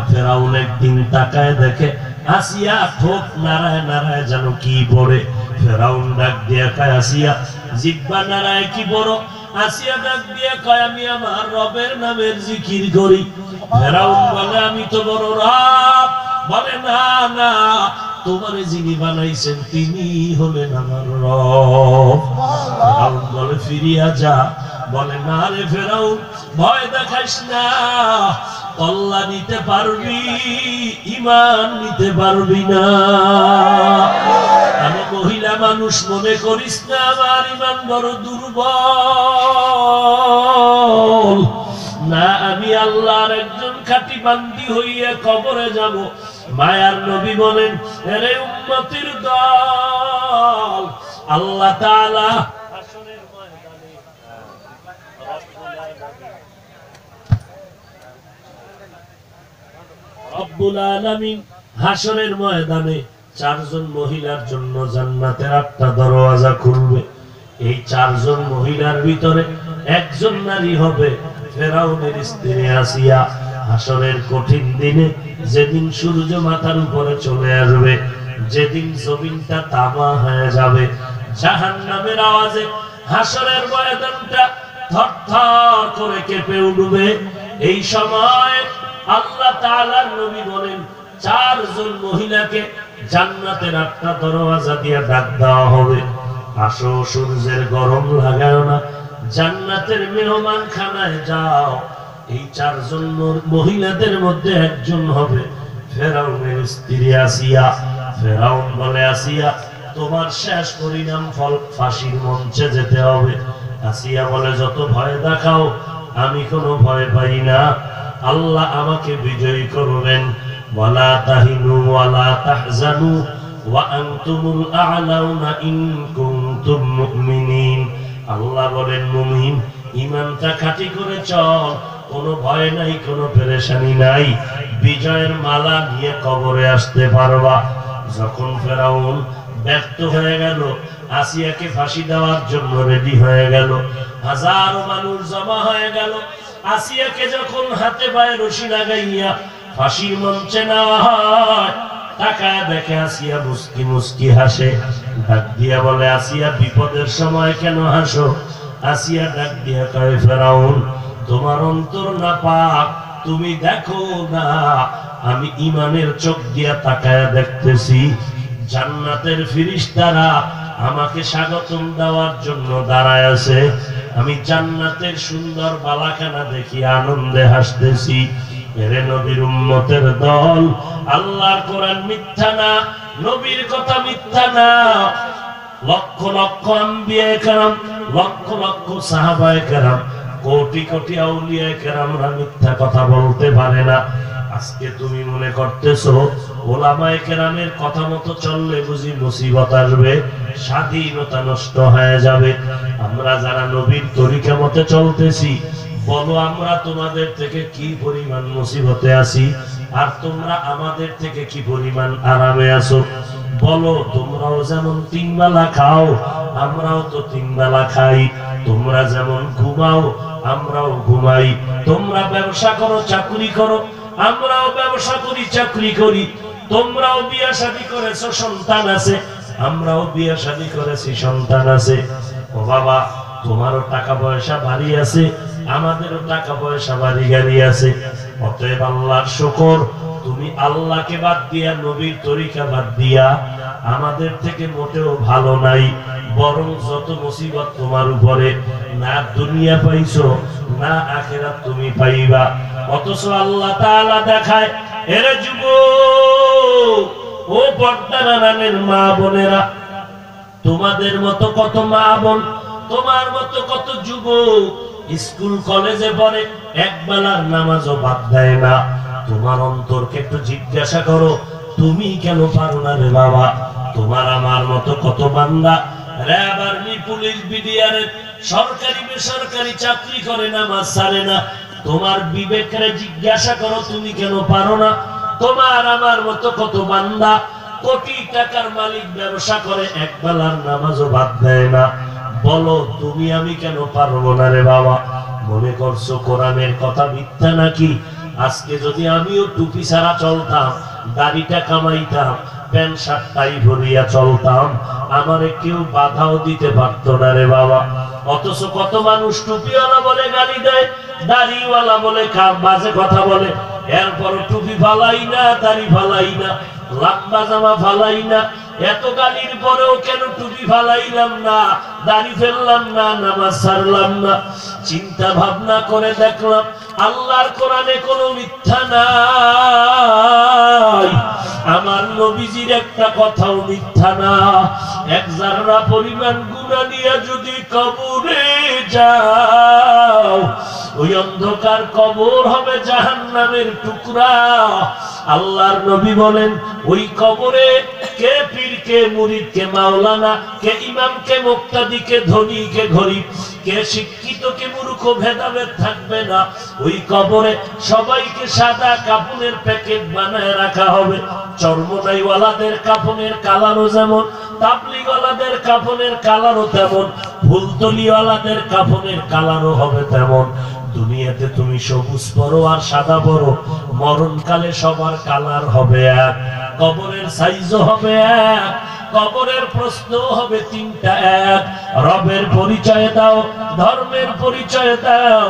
ফেরাউন একদিন তাকায় দেখে আসিয়া ঠোঁট নাড়ায় নাড়ায় যেন কি পড়ে। ফেরাউন ডাক দিয়া কয়, আসিয়া জিহ্বা নাড়ায় কি বড়? আসিয়া ডাক দিয়া কয়, আমি আমার রবের নামের জিকির করি। ফেরাউন বলে, আমি তো বড় রব। বলে, না না, তোমারে যিনি বানাইছেন তিনি হলেন আমার রব। ফেরাউন বলে, ফিরিয়া যা। বলে, না রে ফেরাউন, ভয় দেখাইস না, কল্লা নিতে পারবি, ঈমান নিতে পারবি না। আমি মহিলা মানুষ মনে করিস না, আমার ঈমান বড় দুর্বল। না, আমি আল্লাহর একজন খাঁটি বান্দী হইয়া কবরে যাব। মায়ার নবী বলেন, আরে উম্মতের দল, আল্লাহ তাআলা হাশরের ময়দানে রব্বুল আলামিন হাশরের ময়দানে চারজন মহিলার জন্য জান্নাতের 8টা দরওয়াজা খুলবে। এই চারজন মহিলার ভিতরে একজন নারী হবে ফেরাউনের স্ত্রী আসিয়া। হাশরের কঠিন দিনে, যেদিন সূর্য মাথার উপরে চলে আসবে, যেদিন জমিনটা তামা হয়ে যাবে, জাহান্নামের আওয়াজে হাশরের ময়দানটা থরথর করে কেঁপে উঠবে। এই সময় আল্লাহ তাআলার নবী বলেন, চারজন মহিলাকে জান্নাতের 8টা দরওয়াজা দিয়ে ডাক দেওয়া হবে। আসো, সূর্যের গরম লাগাও না, জান্নাতের মেহমান খানায় যাও। এই চারজন মহিলাদের মধ্যে একজন হবে ফেরাউনের স্ত্রী আসিয়া। ফেরাউন বলে, আসিয়া তোমার শেষ পরিণাম ফল ফাঁসির মঞ্চে যেতে হবে। আসিয়া বলে, যত ভয় দেখাও, আমি কোনো ভয় পাই না, আল্লাহ আমাকে বিজয়ী করবেন। ওয়ালা তাহিনু ওয়ালা তাহজানু ওয়া আনতুমুল আ'লাউনা ইন কুনতুম মুমিনিন। আল্লাহ বলেন, মুমিন, ঈমানটা খাঁটি করে চল, কোনো ভয় নাই, কোনো পেরেশানি নাই, বিজয়ের মালা নিয়ে কবরে আসতে পারবা। যখন ফেরাউন ব্যর্থ হয়ে গেল, আসিয়াকে ফাঁসি দেওয়ার জন্য রেডি হয়ে গেল, হাজারো মানুষ জমা হয়ে গেল। আসিয়াকে যখন হাতে পায়ে রশি লাগাইয়া ফাঁসির মঞ্চে নেওয়া হয়, তাকায় দেখে আসিয়া মুস্কি মুস্কি হাসে। ডাক দিয়া বলে, আসিয়া বিপদের সময় কেন হাসো? আসিয়া ডাক দিয়া কয়, ফেরাউন তোমার অন্তর না পাক, তুমি দেখো না, আমি ঈমানের চোখ দিয়া তাকায়া দেখতেছি। জান্নাতের ফেরেশতারা আমাকে স্বাগতম দেওয়ার জন্য দাঁড়ায় আছে। আমি জান্নাতের সুন্দর বালাখানা দেখি আনন্দে হাসতেছি। এরে নবীর উম্মতের দল, আল্লাহর কোরআন মিথ্যা না, নবীর কথা মিথ্যা না। লক্ষ লক্ষ আম্বিয়ায়ে কেরাম, লক্ষ লক্ষ সাহাবায়ে কেরাম, কোটি কোটি আউলিয়ায়ে কেরামরা মিথ্যা কথা বলতে পারে না। আজকে তুমি মনে করতেছো ওলামায়ে কেরামের কথা মতো চললে বুঝি মুসিবত আসবে, স্বাধীনতা নষ্ট হয়ে যাবে। আমরা যারা নবীর তরিকা মতে চলতেছি, বলো আমরা তোমাদের থেকে কি পরিমাণ মুসিবতে আছি, আর তোমরা আমাদের থেকে কি পরিমাণ আরামে আছো। বলো, তোমরাও যেমন 3 বেলা খাও, আমরাও তো 3 বেলা খাই। তোমরা যেমন ঘুমাও, আমরাও ঘুমাই। তোমরা ব্যবসা করো, চাকরি করো, আমরাও ব্যবসা করি, চাকরি করি। তোমরাও বিয়ে শাদী করেছো, সন্তান আছে, আমরাও বিয়ে শাদী করেছি, সন্তান আছে। ও বাবা, তোমারও টাকা পয়সা বাড়ি আছে, আমাদেরও টাকা পয়সা বাড়ি গাড়ি আছে। অতএব আল্লাহর শুকর, তুমি আল্লাহকে বাদ দিয়া, নবীর তরিকা বাদ দিয়া আমাদের থেকে মোটেও ভালো নাই। বরং যত মুসিবত তোমার উপরে, না দুনিয়া পাইছো, না আখিরাত তুমি পাইবা। অথচ আল্লাহ তাআলা দেখায়, এরে যুবক, ও পর্দার আড়ালের মা বোনেরা, তোমাদের মতো কত মা বোন, তোমার মতো কত যুবক স্কুল কলেজে পড়ে, এক বেলার নামাজও বাদ দেয় না। তোমার অন্তরকে একটু জিজ্ঞাসা করো, তুমি কেন পারো না রে বাবা? তোমার আমার মতো কত বান্দা র‍্যাব, আর্মি, পুলিশ, বিডিআর, সরকারি বেসরকারি চাকরি করে, নামাজ ছাড়ে না। তোমার বিবেকরে জিজ্ঞাসা করো, তুমি কেন পারো না? তোমার আমার মতো কত বান্দা কোটি টাকার মালিক, ব্যবসা করে, এক বেলার নামাজও বাদ দেয় না। বলো তুমি আমি কেন পারবো না রে বাবা? মনে করছো কোরআনের কথা মিথ্যা নাকি? আজকে যদি আমিও টুপি ছাড়া চলতাম, দাড়িটা কামাইতাম, প্যান্ট শার্ট টাই ভরিয়া চলতাম, আমারে কেউ বাধাও দিতে পারতো না রে বাবা। অথচ কত মানুষ টুপিওয়ালা বলে গালি দেয়, দাড়িওয়ালা বলে বাজে কথা বলে, এরপর টুপি ফালাই না, দাড়ি ফালাই না, লম্বা জামা ফালাই না। এত গালির পরেও কেন টুপি ফালাইলাম না, দাড়ি ফেললাম না, নামাজ ছাড়লাম না? চিন্তা ভাবনা করে দেখলাম আল্লাহর কোরআনে কোনো মিথ্যা নাই, আমার নবীজির একটা কথাও মিথ্যা না। এক জাররা পরিমাণ গুনাহ নিয়ে যদি কবরে যাও, ওই অন্ধকার কবর হবে জাহান্নামের টুকরা। আল্লাহর নবী বলেন ওই কবরে কে পীর, কে মুরিদ, কে মাওলানা, কে ইমাম, কে মুক্তাদি, কে ধনী, কে গরীব, কে শিক্ষিত, কে মূর্খ ভেদাভেদ থাকবে না। ওই কবরে সবাইকে সাদা কাফনের প্যাকেট বানায় রাখা হবে। চর্মনাইওয়ালাদের কাফনের কালারও যেমন, তাবলিগওয়ালাদের কাফনের কালারও তেমন, ফুলতলিওয়ালাদের কাফনের কালারও হবে তেমন। দুনিয়াতে তুমি সবুজ পরো আর সাদা পরো, মরণকালে সবার কালার হবে এক, কবরের সাইজও হবে এক, কবরের প্রশ্ন হবে তিনটা এক। রবের পরিচয় দাও, ধর্মের পরিচয় দাও,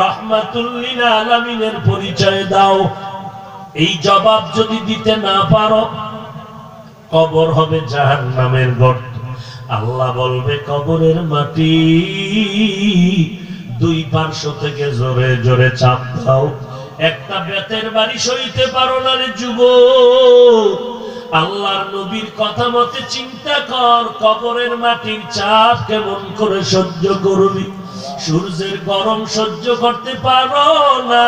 রাহমাতুল লিল আলামিনের পরিচয় দাও। এই জবাব যদি দিতে না পারো, কবর হবে জাহান্নামের গর্ত। আল্লাহ বলবে কবরের মাটি দুই পার্শ্ব থেকে জোরে জোরে চাপ দাও। একটা বেতের বাড়ি সইতে পারো না রে যুবক। আল্লাহর নবীর কথা মতে চিন্তা কর, কবরের মাটির চাপ কেমন করে সহ্য করবি? সূর্যের গরম সহ্য করতে পারো না,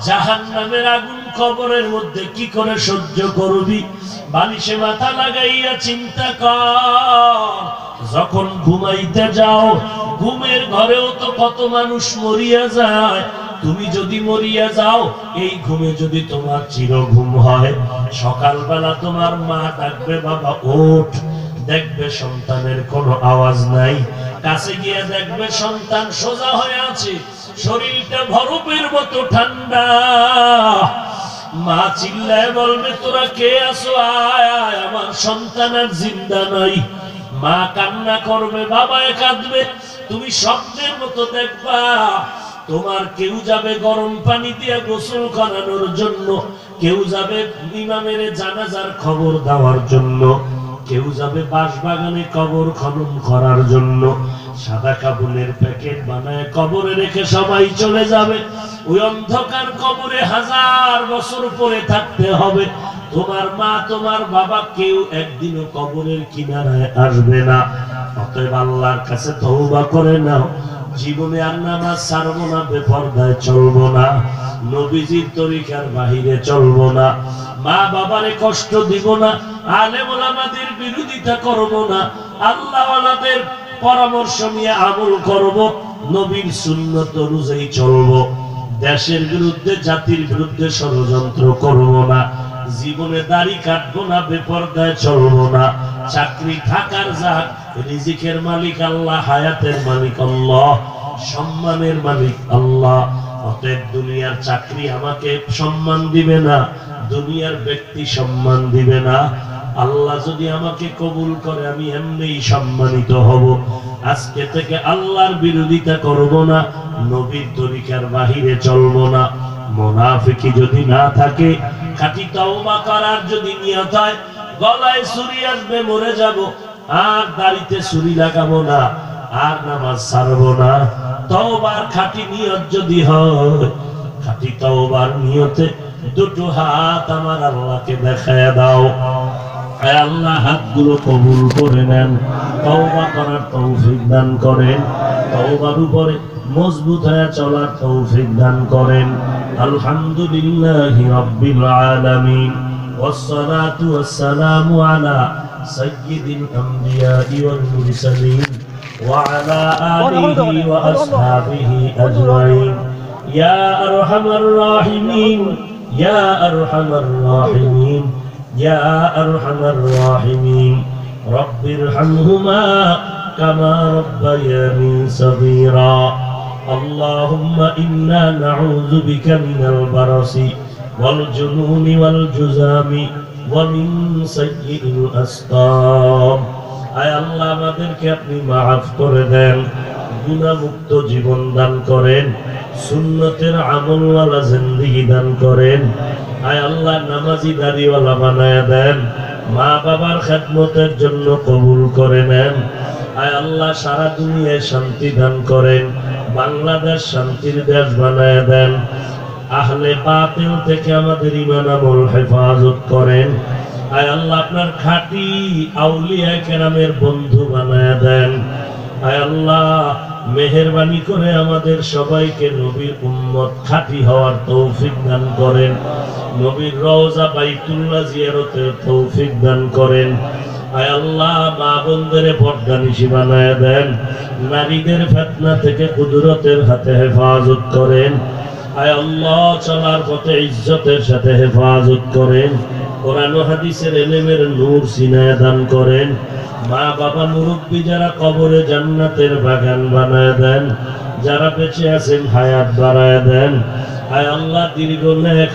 জাহান্নামের আগুন কবরের মধ্যে কি করে সহ্য করবি? বালিশে মাথা লাগাইয়া চিন্তা কর, যখন ঘুমাইতে যাও, ঘুমের ঘরেও তো কত মানুষ মরিয়া যায়। তুমি যদি মরিয়া যাও, এই ঘুমে যদি তোমার চির ঘুম হয়, সকালবেলা তোমার মা ডাকবে বাবা ওঠ, দেখবে সন্তানের কোনো আওয়াজ নাই, কাছে গিয়ে দেখবে সন্তান সোজা হয়ে আছে, শরীরটা বরফের মতো ঠান্ডা। মা চিল্লায় বলবে তোরা কে আছো, আয় আয়, আমার সন্তান আর জিন্দা নাই। মা কান্না করবে, বাবায় কাঁদবে, তুমি স্বপ্নের মতো দেখবা তোমার কেউ যাবে গরম পানি দিয়ে গোসল করানোর জন্য, কেউ যাবে ইমামের জানাজার খবর দেওয়ার জন্য, কেউ যাবে বাঁশবাগানে কবর খনন করার জন্য। সাদা কাপড়ের প্যাকেট বানায় কবরে রেখে সবাই চলে যাবে। ওই অন্ধকার কবরে 1000 বছর পরে থাকতে হবে। তোমার মা, তোমার বাবা কেউ একদিনও কবরের কিনারায় আসবে না। অতএব আল্লাহর কাছে তওবা করে নাও, জীবনে আর নামাজ ছাড়বো না, বেপরদায় চলবো না, নবীজির তরিকার বাহিরে চলবো না, মা বাবারে কষ্ট দিব না, আলেম ওলামাদের বিরোধিতা করব না, আল্লাহ ওয়ালাদের পরামর্শ নিয়ে আমল করব, নবীর সুন্নত অনুযায়ী চলব, দেশের বিরুদ্ধে জাতির বিরুদ্ধে ষড়যন্ত্র করব না, জীবনে দাড়ি কাটবো না, বেপরদায় চলবো না। চাকরি থাকার যাক, রিজিকের মালিক আল্লাহ, হায়াতের মালিক আল্লাহ, সম্মানের মালিক আল্লাহ। অতএব দুনিয়ার চাকরি আমাকে সম্মান দিবে না, দুনিয়ার ব্যক্তি সম্মান দিবে না। আল্লাহ যদি আমাকে কবুল করে আমি এমনিই সম্মানিত হব। আজকে থেকে আল্লাহর বিরোধিতা করব না, নবীর তরিকার বাহিরে চলব না। মুনাফিকি যদি না থাকে, খাঁটি তওবা করার যদি নিয়ত হয়, গলায় ছুরি আসবে মরে যাব, আর দাড়িতে ছুরি লাগাবো না, আর নামাজ ছাড়বো না। তওবার খাঁটি নিয়ত যদি হয়, খাঁটি তওবার নিয়তে দুটো হাত আমার আল্লাহকে দেখায় দাও। আল্লাহ হাতগুলো কবুল করে নেন, তওবা করার তৌফিক দান করেন, তওবার উপরে মজবুত হয়ে চলার তৌফিক দান করেন। আলহামদুলিল্লাহি রাব্বিল আলামিন, ওয়াসসালাতু ওয়াসসালামু আলা সাইয়্যিদিল আমবিয়া'i ওয়াল মুরসালিন ওয়া আলা আলিহি ওয়া আসহাবিহি আজমাইন। ইয়া আরহামার রাহিমিন, ইয়া আরহামার রাহিমিন, ইয়া আরহামার রাহিমিন রব্বির হামহুমা কামা রব্বায়ানি সগীরা আল্লাহুম্মা ইন্না নাউযু বিকা মিনাল বারাসি ওয়াল জুনুনি ওয়াল জুযামি ওয়া মিন সাইয়্যিল আসকাম। আয় আল্লাহ, আমাদেরকে আপনি মাফ করে দেন, গুনাহমুক্ত জীবন দান করেন, সুন্নতের আমলওয়ালা জিন্দেগি দান করেন। আয় আল্লাহ, নামাজি দাড়িওয়ালা বানায় দেন, মা বাবার খেদমতের জন্য কবুল করে নেন। আয় আল্লাহ, সারা দুনিয়ায় শান্তি দান করেন, বাংলাদেশ শান্তির দেশ বানায় দেন। আহলে বাতিল থেকে আমাদের ঈমান আমল হেফাজত করেন। আয় আল্লাহ, আপনার খাঁটি আউলিয়া কেরামের বন্ধু বানায় দেন। আয় আল্লাহ, মেহেরবানি করে আমাদের সবাইকে নবীর উম্মত খাঁটি হওয়ার তৌফিক দান করেন, নবীর রওজা বাইতুল্লাহ জিয়ারতের তৌফিক দান করেন। আয় আল্লাহ, মা বোনদের পর্দানিশী বানায় দেন, নারীদের ফিতনা থেকে কুদরতের হাতে হেফাজত করেন। আয় আল্লাহ, চলার পথে ইজ্জতের সাথে হেফাজত করেন, কোরআন ও হাদিসের ইলমের নূর সিনায় দান করেন। মা বাবা মুরব্বী যারা কবরে জান্নাতের বাগান বানায় দেন, যারা বেঁচে আছেন হায়াত বাড়ায় দেন। আয় আল্লাহ, দীর্ঘ নেক